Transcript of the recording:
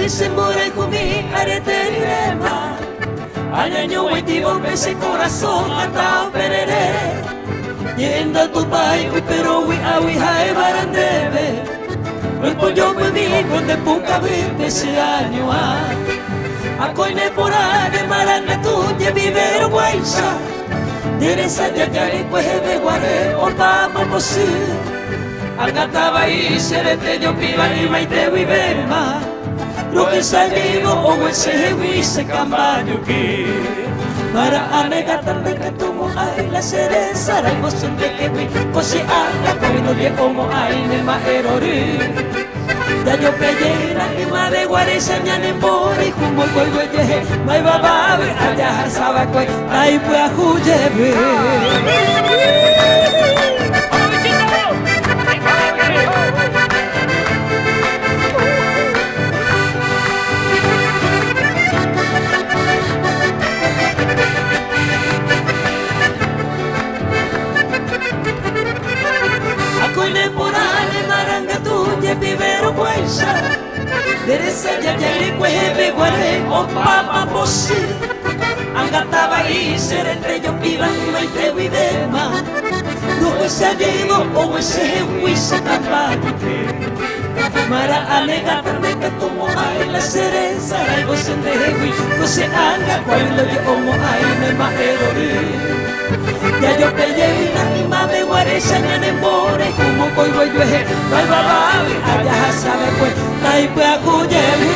se mora y jumi arete rema. Año huitivo ese corazón atao perere. Yenda tu pai pero wi awi hai barandebe. Hoy pollo me vi donde puca vete ese año a coine por de maranga tu ye vivero guaisa. Deresa de yari cueve guare o pamo posi. Agataba y serete yo piba y maite vivema. Lo que saligo o ese se cambaño que para anega también que tumo ay la cereza la emoción de que vi cosi anda comiendo de como ay en el maerori. Ya yo pellera y madre guaresa ñane mbori como el cuello yeje mai bababe allá hasaba koi ay pues ajuyebe. Vivero guaisa, deresa ya yari cueve guare o papa posi. Angataba y serete yo piba y maite videma. No ese digo o ese huisa campante. Mara alega también que tomo ay la cereza y vos en dewi no se haga cuando yo como ay me maerori. Ya yo pellé y mame guaresa ñane more como coigo yo eje. Bye bye bye, allá sabe pues, tai pues acuye.